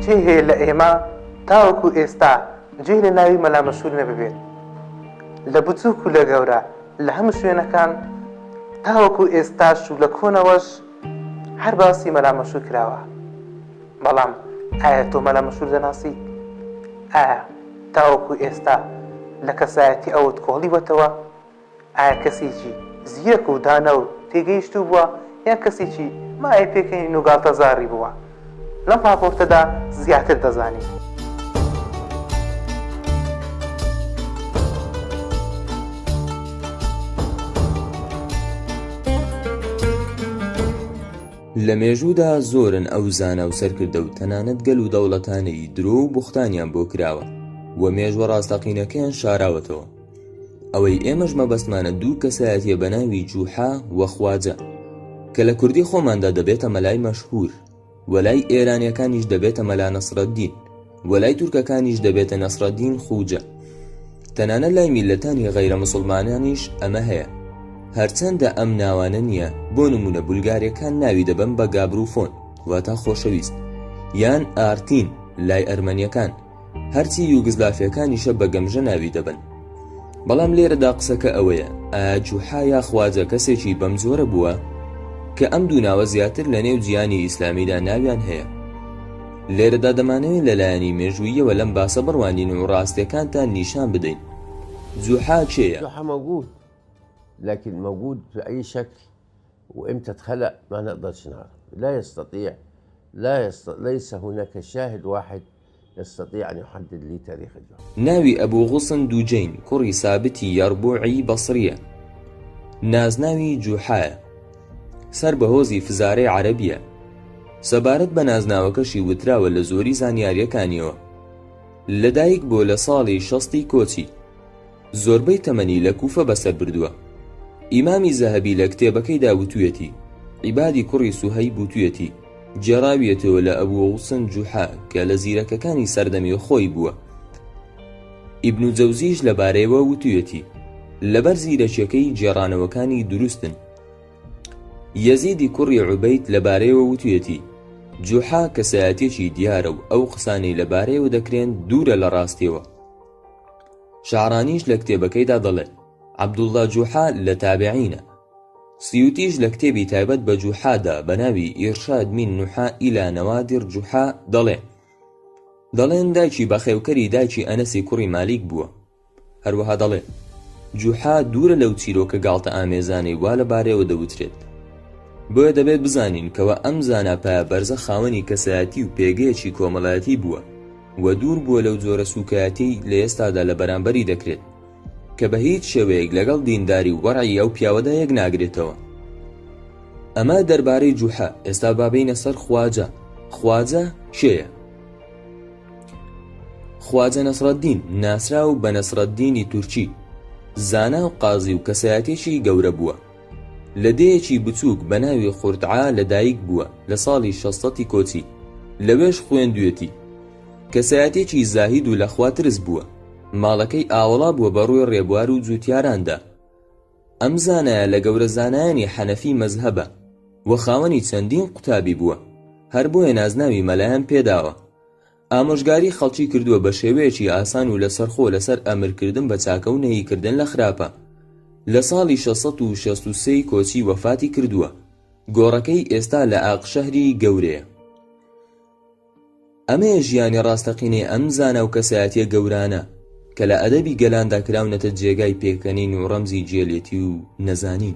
چی هەیە لە ئێمە تاوەکو ئێستا جێ لە ناوی مەلا مەشهور نەببێت. لە بچووک و لە گەورە لە هەموو شوێنەکان تاوەکو ئێستاش و لە کۆنەوەش هەر باسی مەلا مەشهور کراوە. بەڵام ئایا تۆ مەلا مەشهور دەناسی؟ ئایا تاوەکو ئێستا لە کەسایەتی ئەوت کۆڵیوەتەوە؟ ئایا کەسێکی زیرەک و دانە و تێگەیشتوو بووە یان کەسێکی مایە پێکەین و گاڵتەزاری بووە؟ لەم پاپۆرتەدا زیاتر دەزانی. لە مێژوودا زۆرن ئەو زانە و سەرکردە و تەنانەت گەل و دەوڵەتانەی درۆ و بوختانیان بۆ کراوە و مێژوە ڕاستەقینەکەیان شاراوەتەوە. ئەوەی ئێمەش مەبەستمانە دوو کەسایەتیە بە ناوی جوحا و خواجە کە لە کوردی خۆماندا دەبێتە مەلای مەشهور، وەلای ئێرانیەکانیش دەبێتە مەلا نەسرەدین، وەلای تورکەکانیش دەبێتە نەسرەدین خوجە. تەنانەت لای میلەتانی غەیرە مسڵمانانیش ئەمە هەیە، هەرچەندە ئەم ناوانە نییە. بۆ نمونە بولگاریەکان ناوی دەبن بە گابروفۆن واتە خۆشەویست، یان ئارتین لای ئەرمەنیەکان، هەرچی یوگزلافیەکانیشە بە گەمژە ناوی دەبن. بەڵام لێرەدا قسەکە ئەوەیە، ئایا جوحا یا خواجە کەسێکی بەم زۆرە بووە کە ئەم دوو ناوە زیاتر لە نێو جیهانی ئیسلامیدا ناویان هەیە؟ لێرەدا دەمانەوێت لەلایەنی مێژووییەوە لەم باسە بڕوانین و ڕاستیەکانتان نیشان بدەین. جوحا چێیە؟ جوحا موجود، لكن موجود بأي شكل وإمتى اتخلق ما نقدرش نعرف. لا يستطيع ليس هناك شاهد واحد يستطيع أن يحدد لي تاريخ الجوحا. ناوي أبو غصن دوجين كوري ثابتي يربوعي بصرية، نازناوي جوحايا، سەر بەهۆزی فزارەی عەرەبیە. سەبارەت بە نازناوەکەشی وتراوە لە زۆری زانیاریەکانیەوە. لەدایک بۆ لە ساڵی 60 کۆچی، زۆربەی تەمەنی لە کوفە بەسەر بردووە. ئیمامی زەهەبی لە کتێبەکەیدا وتوویەتی، عیبادی کوڕی سوهەیب وتوویەتی جێڕاویەتەوە لە ئەبوو غوسن جوحا کە لە زیرەکەکانی سەردەمی خۆی بووە. ئیبن جەوزیش لەبارەیەوە وتوویەتی لەبەر زیرەکیەکەی جێڕانەوەکانی دروستن. یەزیدی کوڕی عوبەید لەبارەیەوە وتوویەتی جوحا کەسایەتێکی دیارە و ئەو قسانەی لەبارەیەوە دەکرێن دوورە لە ڕاستیەوە. شعرانیش لە کتێبەکەیدا دەڵێ عەبدوڵڵا جوحا لە تابعینە. سیوتیش لە کتێبی تایبەت بە جوحادا بە ناوی ئیرشاد من نوحا ئیلا نەوادر جوحا دەڵێن دایکی بەخێوکەری دایکی ئەنەسی کوڕی مالیک بووە. هەروەها دەڵێ جوحا دوورە لەو چیرۆکە گاڵتە ئامێزانەی وا لەبارەیەوە دەوترێت. بۆیە دەبێت بزانین کەوە ئەم زانە پایە بەرزە خاوەنی کەسایەتی و پێگەیەکی کۆمەڵایەتی بووە و دوور بووە لەو جۆرە سوکایەتی لە ئێستادا لە بەرامبەری دەکرێت کە بە هیچ شێوەیەک لەگەڵ دینداری و وەڕعی ئەو پیاوەدا یەک ناگرێتەوە. ئەمە دەربارەی جوحا. ئێستا بابەینە سەر خواجە. خواجە کێیە؟ خواجە نەسرەدین ناسرا و بە نەسرەدینی تورکی، زانا و قازی و کەسایەتێکی گەورە بووە. لە دەیەکی بچووک بە ناوی خورتعا لەدایک بووە لە ساڵی 60 کۆچی، لەوێش خوێندوێتی. کەسایەتێکی زاهید و لەخوا ترس بووە. ماڵەکەی ئاوەڵا بووە بە ڕووی ڕێبوار و جوتیاراندا. ئەم زانایە لە گەورە زانایانی حەنەفی مەزهەبە و خاوەنی چەندین قوتابی بووە، هەر بۆیە نازناوی مەلایان پێداوە. ئامۆژگاری خەڵکی کردووە بە شێوەیەکی ئاسان و لەسەرخۆ لەسەر ئەمرکردن بە چاکە و نەهیکردن لە خراپە. لە ساڵی 663 کۆچی وەفاتی کردووە. گۆڕەکەی ئێستا لە ئاق شەهری گەورەیە. ئەمەیە ژیانی ڕاستەقینەی ئەم زانە و کەسایەتیە گەورانە کە لە ئەدەبی گەلاندا کراونەتە جێگای پێکەنین و ڕەمزی جێلێتی و نەزانی.